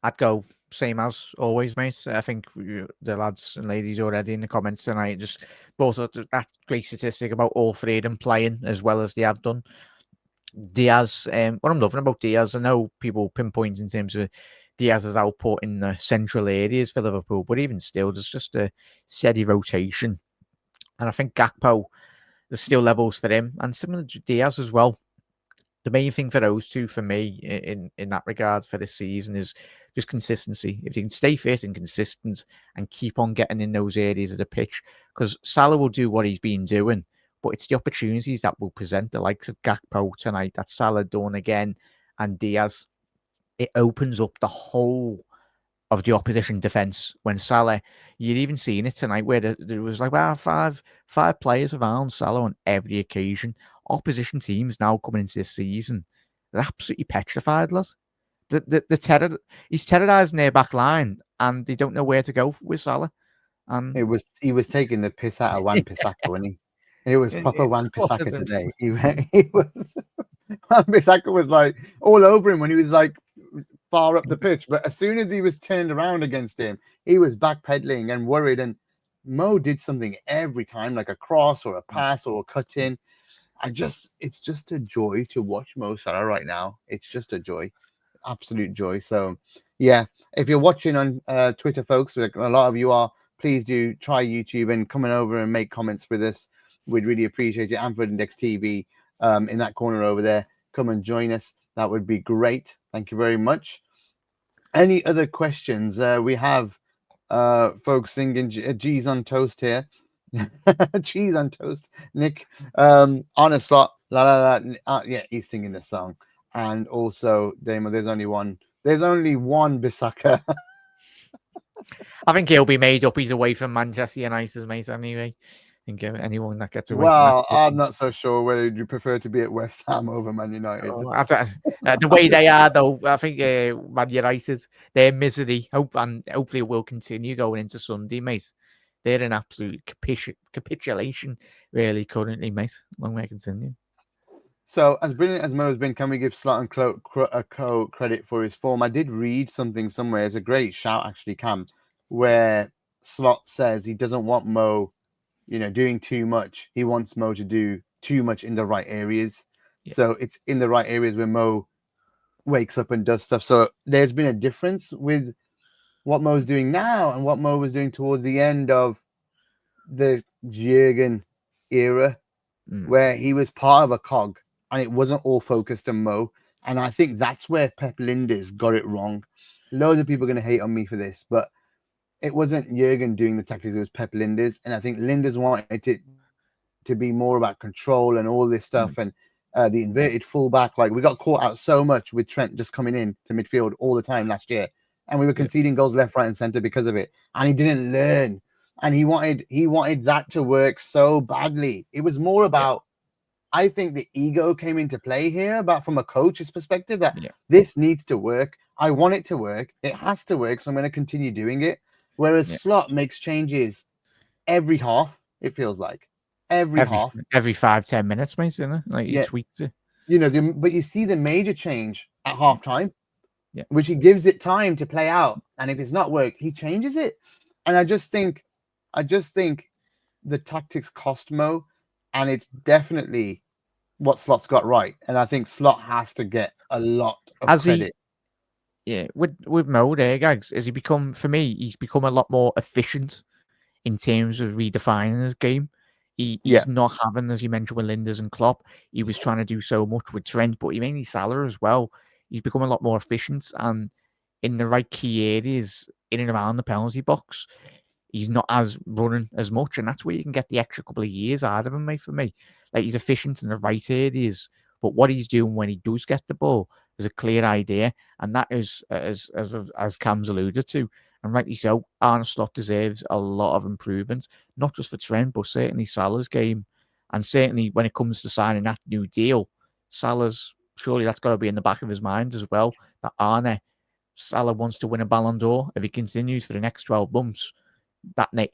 I'd go same as always, mate. I think the lads and ladies already in the comments tonight just brought up that great statistic about all three of them playing as well as they have done. Diaz, what I'm loving about Diaz, I know people pinpoint in terms of Diaz's output in the central areas for Liverpool, but even still, there's just a steady rotation. And I think Gakpo, there's still levels for him, and similar to Diaz as well. The main thing for those two, for me, in that regard for this season is just consistency. If you can stay fit and consistent and keep on getting in those areas of the pitch, because Salah will do what he's been doing, but it's the opportunities that will present the likes of Gakpo tonight, that Salah done again, and Diaz. It opens up the whole of the opposition defence when Salah, you'd even seen it tonight where there was like five players around Salah on every occasion. Opposition teams now coming into this season, they're absolutely petrified, lads. He's terrorising their back line and they don't know where to go with Salah. And he was taking the piss out of Wan-Bissaka, wasn't he? It was proper Wan-Bissaka today. He was Wan-Bissaka was like all over him when he was like far up the pitch, but as soon as he was turned around against him, he was backpedaling and worried. And Mo did something every time, like a cross or a pass or a cut in. It's just a joy to watch Mo Salah right now. It's just a joy, absolute joy. So, yeah, if you're watching on Twitter, folks, like a lot of you are, please do try YouTube and coming over and make comments with us. We'd really appreciate it. Anfield Index TV in that corner over there. Come and join us. That would be great. Thank you very much. Any other questions? We have folks singing G's on toast here. Cheese on toast, Nick. On a slot, la la la. Yeah, he's singing the song, and also Damo. There's only one Bissaka. I think he'll be made up. He's away from Manchester United, mate. Anyway, I think anyone that gets away. Well, I'm not so sure whether you prefer to be at West Ham over Man United. The way they are, though, I think Man United, their misery, hopefully it will continue going into Sunday, mate. They're in absolute capitulation, really, currently, mate. Long way continue. So, as brilliant as Mo's been, can we give Slot and Co credit for his form? I did read something somewhere. It's a great shout, actually, Cam, where Slot says he doesn't want Mo, doing too much. He wants Mo to do too much in the right areas. Yeah. So it's in the right areas where Mo wakes up and does stuff. So there's been a difference with what Mo's doing now and what Mo was doing towards the end of the Jürgen era, where he was part of a cog and it wasn't all focused on Mo. And I think that's where Pep Lijnders got it wrong. Loads of people are going to hate on me for this, but it wasn't Jürgen doing the tactics, it was Pep Lijnders. And I think Lijnders wanted it to be more about control and all this stuff. And the inverted fullback, like we got caught out so much with Trent just coming in to midfield all the time last year. And we were conceding goals left, right, and center because of it. And he didn't learn. And he wanted that to work so badly. It was more about, I think the ego came into play here, about from a coach's perspective, that this needs to work. I want it to work. It has to work. So I'm going to continue doing it. Whereas Slot makes changes every half, it feels like. Every half. Every 5-10 minutes, mate, isn't it? Like he tweaks it. But you see the major change at halftime. Yeah. Which he gives it time to play out. And if it's not worked, he changes it. And I just think the tactics cost Mo, and it's definitely what Slot's got right. And I think Slot has to get a lot of credit. Yeah, with Mo there, Gags, has he become, for me, he's become a lot more efficient in terms of redefining his game. He's not having, as you mentioned, with Linders and Klopp, he was trying to do so much with Trent, but he mainly Salah as well. He's become a lot more efficient and in the right key areas in and around the penalty box. He's not as running as much, and that's where you can get the extra couple of years out of him, mate, for me. Like, he's efficient in the right areas, but what he's doing when he does get the ball is a clear idea, and that is, as Cam's alluded to, and rightly so, Arne Slot deserves a lot of improvement, not just for Trent, but certainly Salah's game. And certainly when it comes to signing that new deal, surely that's got to be in the back of his mind as well, that Salah wants to win a Ballon d'Or. If he continues for the next 12 months,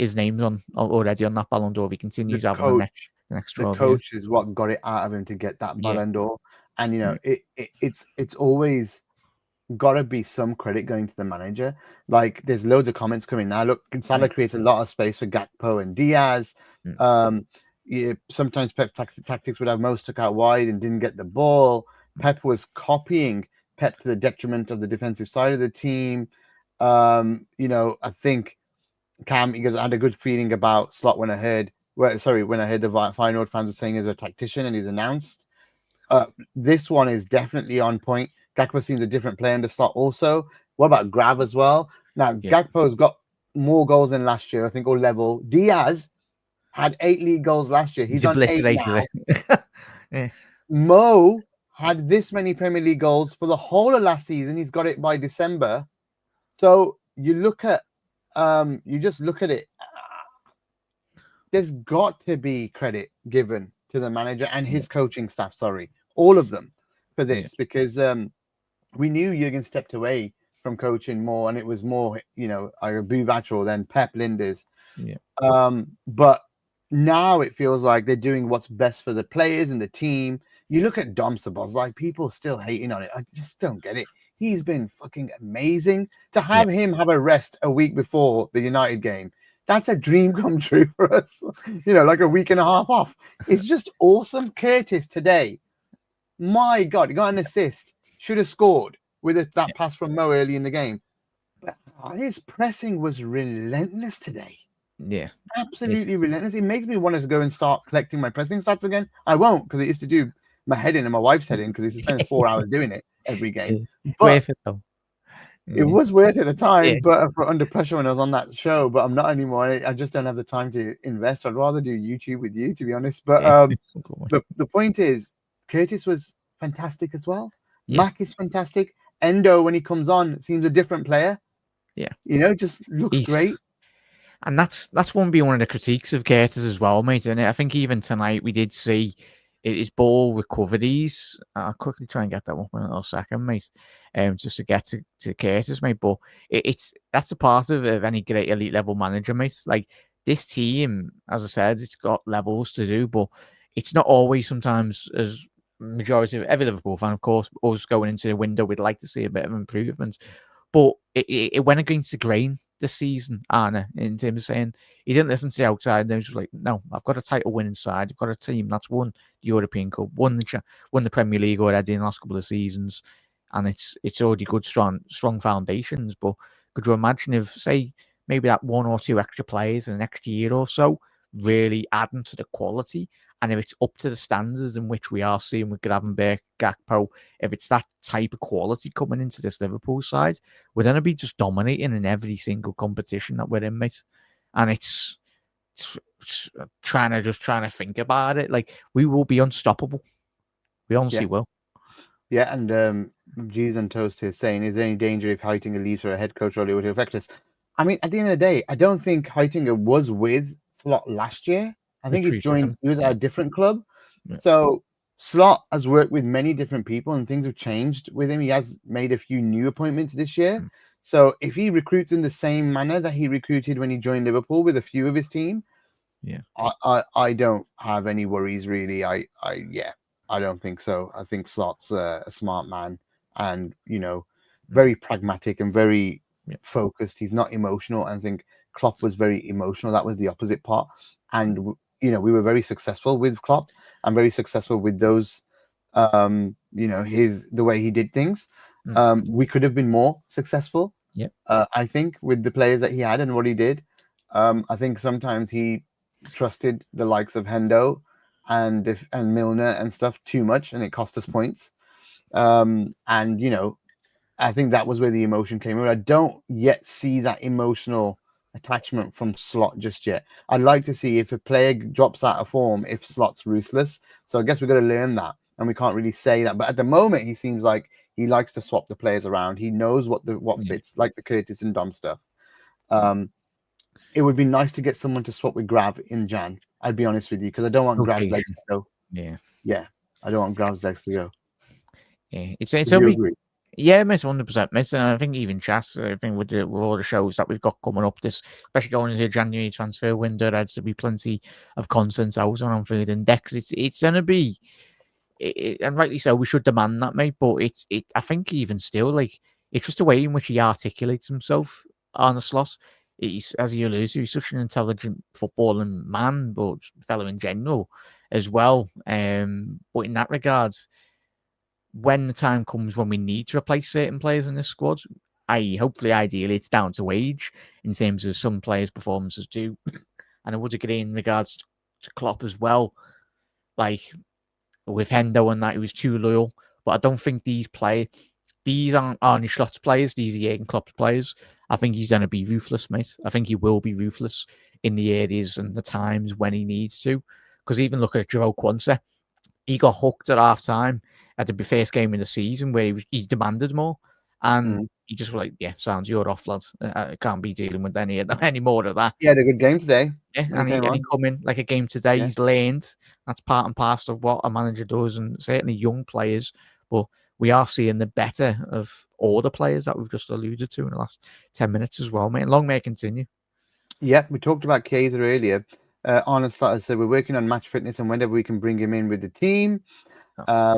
his name's already on that Ballon d'Or if he continues having the next 12 years. Coach is what got it out of him to get that Ballon d'Or. And, you know, it's always got to be some credit going to the manager. Like, there's loads of comments coming now. Look, Salah creates a lot of space for Gakpo and Diaz. Sometimes Pep tactics would have Mo stuck out wide and didn't get the ball. Pep was copying Pep to the detriment of the defensive side of the team. You know, I think Cam, because I had a good feeling about Slot when I heard the final fans were saying he's a tactician and he's announced. This one is definitely on point. Gakpo seems a different player in the Slot also. What about Grav as well? Now, Gakpo's got more goals than last year, I think, or level. Diaz had 8 league goals last year. He's on 8 now. Mo had this many Premier League goals for the whole of last season. He's got it by December. So you just look at it. There's got to be credit given to the manager and his coaching staff. Sorry, all of them for this, because we knew Jurgen stepped away from coaching more, and it was more, you know, either Buvac than Pep Linders. But now it feels like they're doing what's best for the players and the team. You look at Dom Sabos, like, people still hating on it. I just don't get it. He's been fucking amazing. To have him have a rest a week before the United game, that's a dream come true for us. You know, like a week and a half off. It's just awesome. Curtis today, my God, he got an assist. Should have scored with that pass from Mo early in the game. But his pressing was relentless today. Yeah. Absolutely relentless. It makes me want to go and start collecting my pressing stats again. I won't, because it used to do my head in and my wife's head in, because he spends 4 hours doing it every game. But it was worth it at the time, but for under pressure when I was on that show. But I'm not anymore. I just don't have the time to invest. I'd rather do YouTube with you, to be honest. But the point is, Curtis was fantastic as well. Mac is fantastic. Endo, when he comes on, seems a different player. Yeah, you know, just looks great. And that's one be one of the critiques of Curtis as well, mate. And I think even tonight we did see his ball recoveries. I'll quickly try and get that one in a little second, mate. Just to get to Curtis, mate. But that's the part of any great elite level manager, mate. Like, this team, as I said, it's got levels to do, but it's not always sometimes as majority of every Liverpool fan, of course, us going into the window, we'd like to see a bit of improvement. But it went against the grain this season, Arne, in terms of saying he didn't listen to the outside. And he was like, no, I've got a title winning side. I've got a team that's won the European Cup, won the Premier League already in the last couple of seasons. And it's already good, strong foundations. But could you imagine if, say, maybe that 1 or 2 extra players in the next year or so really adding to the quality? And if it's up to the standards in which we are seeing with Gravenberch, Gakpo, if it's that type of quality coming into this Liverpool side, we're going to be just dominating in every single competition that we're in, mate. And it's trying to think about it. Like, we will be unstoppable. We honestly will. Yeah, and G's on Toast is saying, is there any danger if Heitinger leaves for a head coach role, it would affect us? I mean, at the end of the day, I don't think Heitinger was with Slot last year. I think he was at a different club. Yeah. So Slot has worked with many different people and things have changed with him. He has made a few new appointments this year. So if he recruits in the same manner that he recruited when he joined Liverpool with a few of his team, I don't have any worries, really. I don't think so. I think Slot's a smart man and, you know, very pragmatic and very focused. He's not emotional. I think Klopp was very emotional. That was the opposite part. And, you know, we were very successful with Klopp and very successful with those, you know, the way he did things. We could have been more successful. Yep. I think with the players that he had and what he did. I think sometimes he trusted the likes of Hendo and Milner and stuff too much, and it cost us points. And I think that was where the emotion came in. I don't yet see that emotional attachment from Slot just yet. I'd like to see if a player drops out of form, if Slot's ruthless. So I guess we've got to learn that, and we can't really say that. But at the moment, he seems like he likes to swap the players around. He knows what fits, like the Curtis and Dom stuff. It would be nice to get someone to swap with Grav in Jan. I'd be honest with you, because I don't want Grav's legs to go. Yeah, I don't want Grav's legs to go. Yeah, it's agree? Yeah, miss 100%, miss. And I think even Chas, I think with all the shows that we've got coming up, especially going into the January transfer window, there's to be plenty of content out on Anfield Index. It's going to be, and rightly so, we should demand that, mate. But I think even still, like, it's just the way in which he articulates himself on the Slot. He's, as you alluded to, he's such an intelligent footballing man, but fellow in general as well. But in that regards, when the time comes when we need to replace certain players in this squad, hopefully, ideally, it's down to age in terms of some players' performances do. And I would agree in regards to Klopp as well. Like with Hendo and that, he was too loyal. But I don't think these aren't Arne Slot's players. These are Jurgen Klopp's players. I think he's going to be ruthless, mate. I think he will be ruthless in the areas and the times when he needs to. Because even look at Joe Quincy, he got hooked at half time at the first game in the season where he demanded more, and he just was like, "Yeah, sounds you're off, lads. I can't be dealing with any more of that." He had a good game today. Yeah, and he come in like a game today. Yeah. He's learned. That's part and parcel of what a manager does, and certainly young players. But we are seeing the better of all the players that we've just alluded to in the last 10 minutes as well, mate. And long may it continue. Yeah, we talked about Kaiser earlier. Arnold started said we're working on match fitness and whenever we can bring him in with the team.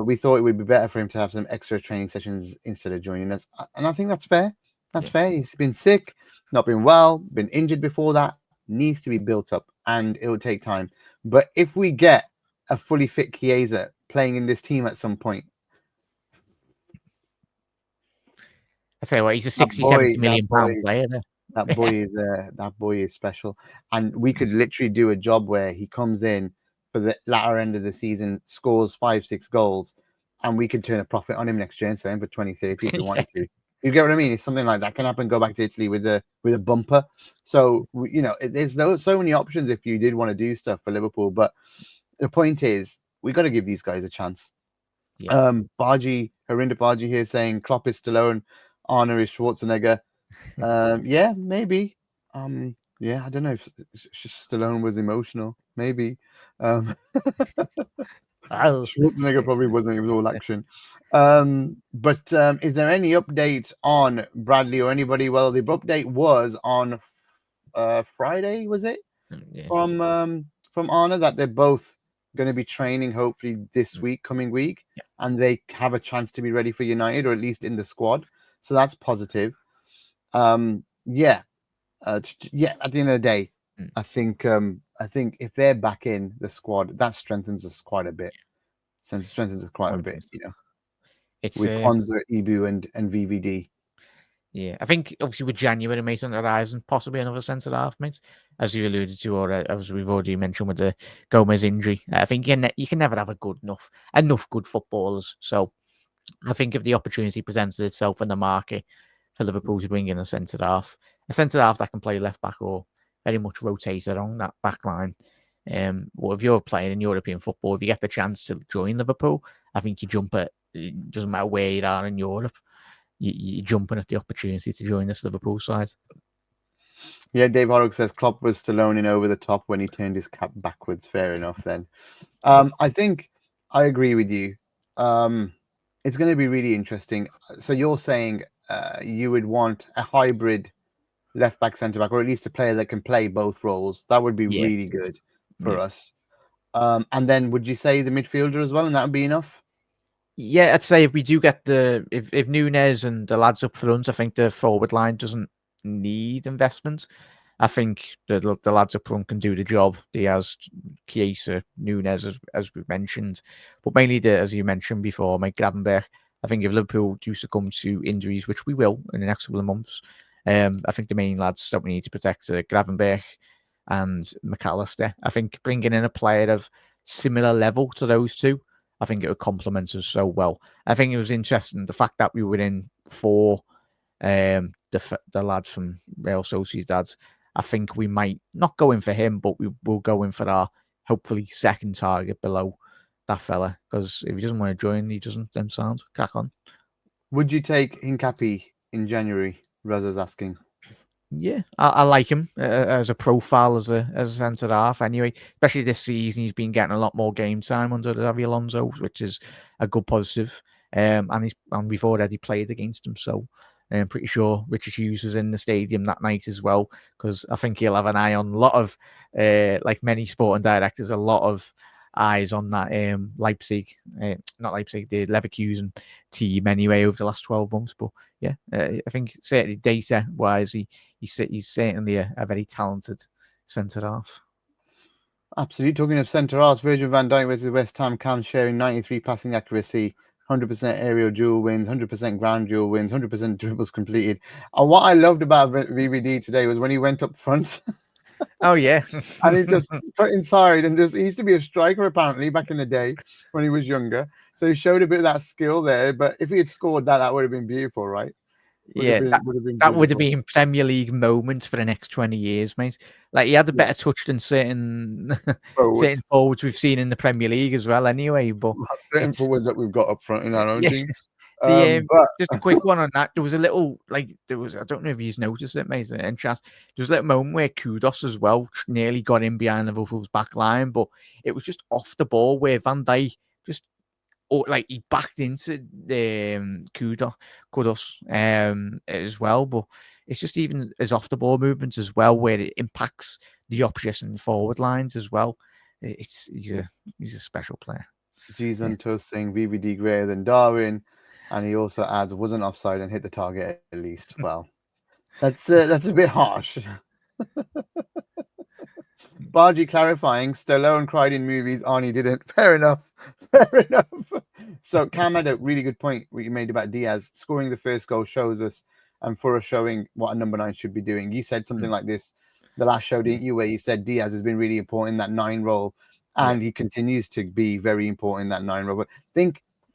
We thought it would be better for him to have some extra training sessions instead of joining us. And I think that's fair. That's fair. He's been sick, not been well, been injured before that, needs to be built up, and it will take time. But if we get a fully fit Chiesa playing in this team at some point, I say what, he's a 70 million pound player there. That boy is special. And we could literally do a job where he comes in for the latter end of the season, scores 5-6 goals, and we could turn a profit on him next year and sell him for 20-30 if we wanted to. You get what I mean? It's something like that can happen. Go back to Italy with a bumper. So there's so many options if you did want to do stuff for Liverpool. But the point is, we got to give these guys a chance. Yeah. Harinder Baji here saying Klopp is Stallone, Arne is Schwarzenegger. Yeah, maybe. Yeah, I don't know if Stallone was emotional. Maybe. Schwarzenegger probably wasn't. It was all action. But is there any update on Bradley or anybody? Well, the update was on Friday, was it? Yeah. From Arne that they're both going to be training hopefully this coming week, and they have a chance to be ready for United or at least in the squad. So that's positive. At the end of the day, I think if they're back in the squad, that strengthens us quite a bit. Strengthens us quite a bit, It's with Konza, Ibu, and VVD. Yeah, I think obviously with January, mate, on the horizon, possibly another centre half, mate, as you alluded to, or as we've already mentioned with the Gomez injury. I think you can never have enough good footballers. So I think if the opportunity presents itself in the market for Liverpool to bring in a centre half that can play left back or very much rotate along that back line. Well, if you're playing in European football, if you get the chance to join Liverpool, I think you jump at. It doesn't matter where you are in Europe. You're jumping at the opportunity to join this Liverpool side. Yeah, Dave Horrocks says Klopp was Stallone in Over the Top when he turned his cap backwards. Fair enough then. I think I agree with you. It's going to be really interesting. So you're saying you would want a hybrid left back, centre back, or at least a player that can play both roles. That would be really good for us. And then would you say the midfielder as well, and that would be enough? Yeah, I'd say if we do get if Nunez and the lads up front, I think the forward line doesn't need investment. I think the lads up front can do the job. Diaz, Chiesa, Nunez, as we've mentioned, but mainly as you mentioned before, Mike Gravenberch. I think if Liverpool do succumb to injuries, which we will in the next couple of months, I think the main lads that we need to protect are Gravenberch and McAllister. I think bringing in a player of similar level to those two, I think it would complement us so well. I think it was interesting the fact that we were in for the lads from Real Sociedad. I think we might not go in for him, but we will go in for our hopefully second target below that fella. Because if he doesn't want to join, he doesn't. Then sound crack on. Would you take Hincapi in January? Reza's asking. Yeah, I like him as a profile as a centre half. Anyway, especially this season, he's been getting a lot more game time under Xabi Alonso, which is a good positive. And we've already played against him, so I'm pretty sure Richard Hughes was in the stadium that night as well, because I think he'll have an eye on a lot of, like many sporting directors, a lot of eyes on that not Leipzig, the Leverkusen team anyway over the last 12 months. But yeah, I think certainly data wise, he's certainly a very talented centre half. Absolutely. Talking of centre halves, Virgil van Dijk versus West Ham, Cam sharing 93 passing accuracy, 100% aerial duel wins, 100% ground duel wins, 100% dribbles completed. And what I loved about VVD today was when he went up front. Oh, yeah. And he just cut inside and he used to be a striker apparently back in the day when he was younger. So he showed a bit of that skill there. But if he had scored that would have been beautiful, right? That would have been Premier League moments for the next 20 years, mate. Like, he had a better touch than certain forwards we've seen in the Premier League as well anyway. But certain forwards that we've got up front in our own team. Just a quick one on that. There was a little, I don't know if you've noticed it, mate, in chat. There was a little moment where Kudos as well nearly got in behind Liverpool's back line, but it was just off the ball where Van Dijk just, he backed into the Kudos as well. But it's just even as off the ball movements as well, where it impacts the opposition forward lines as well. He's a special player. Jason Toast saying VVD greater than Darwin. And he also adds, wasn't offside and hit the target at least. Well, that's a bit harsh. Bargy clarifying, Stallone cried in movies, Arnie didn't. Fair enough. So Cam had a really good point what you made about Diaz. Scoring the first goal shows us, and for us showing what a number 9 should be doing. You said something like this the last show, didn't you, where you said Diaz has been really important in that 9 role, and he continues to be very important in that 9 role. But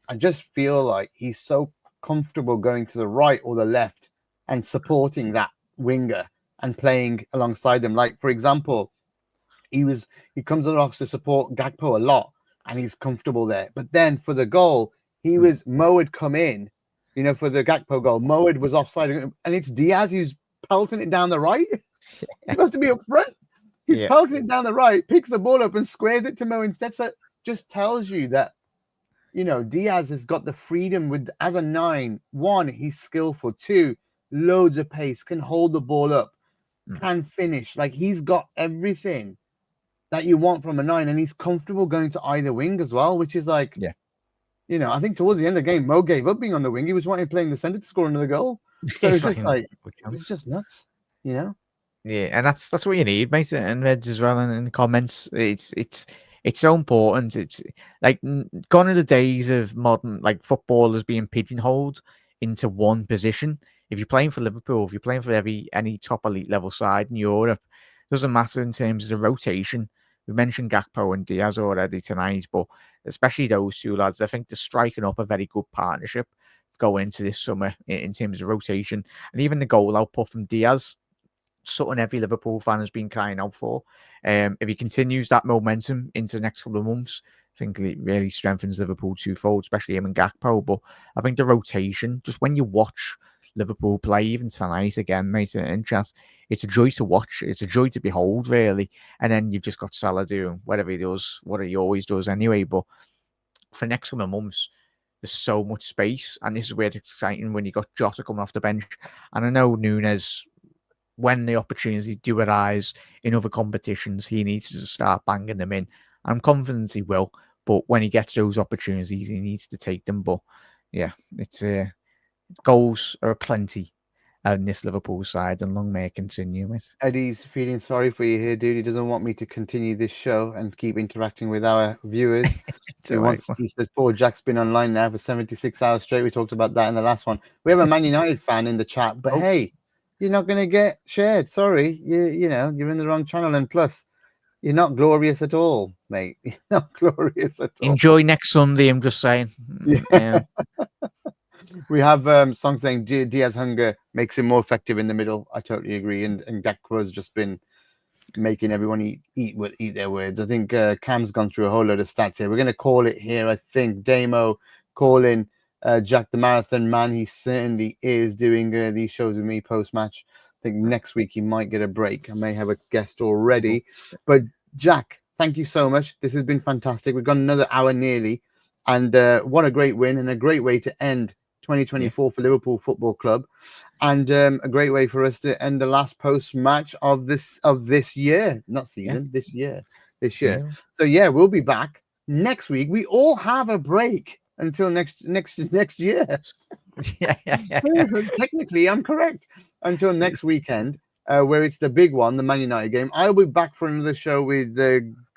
I just feel like he's so comfortable going to the right or the left and supporting that winger and playing alongside them. Like, for example, he comes across to support Gakpo a lot and he's comfortable there. But then for the goal, Mo had come in, for the Gakpo goal. Mo was offside and it's Diaz who's pelting it down the right. He's supposed to be up front. He's pelting it down the right, picks the ball up and squares it to Mo instead. So it just tells you that Diaz has got the freedom as a 9. 1, he's skillful. 2, loads of pace, can hold the ball up, can finish. Like, he's got everything that you want from a 9, and he's comfortable going to either wing as well, which is like, I think towards the end of the game, Mo gave up being on the wing. He was wanting playing the centre to score another goal. So it's just it's just nuts, Yeah, and that's what you need, mate. And Reds as well in the comments. It's so important. It's like gone are the days of modern footballers being pigeonholed into one position. If you're playing for Liverpool, if you're playing for any top elite level side in Europe, it doesn't matter in terms of the rotation. We mentioned Gakpo and Diaz already tonight, but especially those two lads, I think they're striking up a very good partnership going into this summer in terms of rotation. And even the goal output from Diaz, something every Liverpool fan has been crying out for. If he continues that momentum into the next couple of months, I think it really strengthens Liverpool twofold, especially him and Gakpo. But I think the rotation, just when you watch Liverpool play, even tonight again, mate, it's a joy to watch. It's a joy to behold, really. And then you've just got Salah doing whatever he does, what he always does anyway. But for the next couple of months, there's so much space. And this is where it's exciting when you got Jota coming off the bench. And I know Nunes, when the opportunity do arise in other competitions, he needs to start banging them in. I'm confident he will, but when he gets those opportunities, he needs to take them. But yeah, it's goals are plenty, on this Liverpool side, and long may it continue, mate. Eddie's feeling sorry for you here, dude. He doesn't want me to continue this show and keep interacting with our viewers. He says, poor Jack's been online now for 76 hours straight. We talked about that in the last one. We have a Man United fan in the chat, but hey, you're not going to get shared. Sorry. You know, you're in the wrong channel. And plus, you're not glorious at all, mate. You're not glorious at all. Enjoy next Sunday, I'm just saying. Yeah. We have songs saying Diaz hunger makes him more effective in the middle. I totally agree. And Gakpo's just been making everyone eat their words. I think Cam's gone through a whole load of stats here. We're going to call it here. I think Damo calling Jack the Marathon Man. He certainly is doing these shows with me post-match. I think next week he might get a break. I may have a guest already. But Jack, thank you so much. This has been fantastic. We've got another hour nearly. And what a great win and a great way to end 2024 for Liverpool Football Club, and a great way for us to end the last post match of this year, not season, this year. So yeah, we'll be back next week. We all have a break until next year. Technically, I'm correct. Until next weekend, where it's the big one, the Man United game. I'll be back for another show with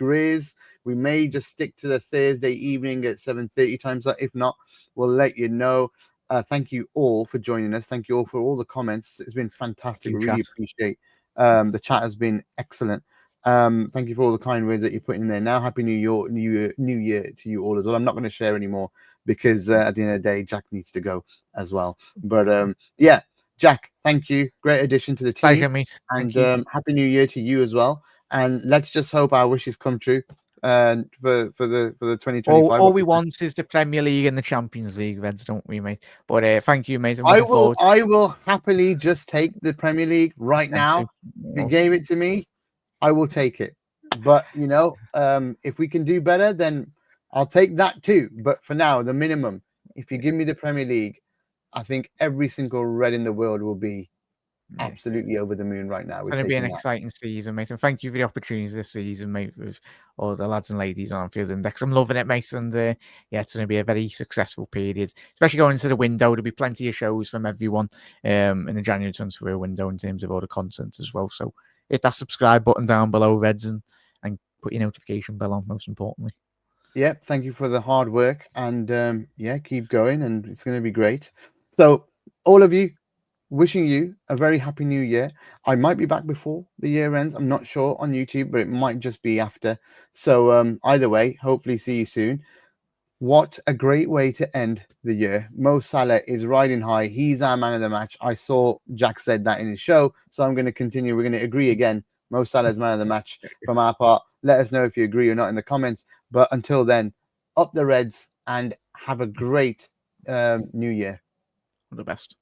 Grizz. We may just stick to the Thursday evening at 7:30 times. If not, we'll let you know. Thank you all for joining us. Thank you all for all the comments. It's been fantastic. We really appreciate the chat has been excellent. Thank you for all the kind words that you put in there. Now, happy New Year to you all as well. I'm not going to share anymore because at the end of the day, Jack needs to go as well. But yeah, Jack, thank you. Great addition to the team. Pleasure, mate. And happy New Year to you as well. And let's just hope our wishes come true. For the 2025. All we want is the Premier League and the Champions League, Reds, don't we, mate? But thank you, mate. I will happily just take the Premier League right now. If you gave it to me, I will take it. But you know, if we can do better, then I'll take that too. But for now, the minimum, if you give me the Premier League, I think every single Red in the world will be absolutely over the moon right now. It's going to be an exciting season, mate. And thank you for the opportunities this season, mate, with all the lads and ladies on Anfield Index. I'm loving it, mate. And yeah, it's going to be a very successful period, especially going into the window. There'll be plenty of shows from everyone in the January transfer window in terms of all the content as well. So hit that subscribe button down below, Reds, and put your notification bell on, most importantly. Yeah, thank you for the hard work. And yeah, keep going. And it's going to be great. So all of you, wishing you a very happy new year. I might be back before the year ends. I'm not sure on YouTube, but it might just be after. So either way, hopefully see you soon. What a great way to end the year. Mo Salah is riding high. He's our man of the match. I saw Jack said that in his show. So I'm going to continue. We're going to agree again. Mo Salah's man of the match from our part. Let us know if you agree or not in the comments. But until then, up the Reds and have a great new year. All the best.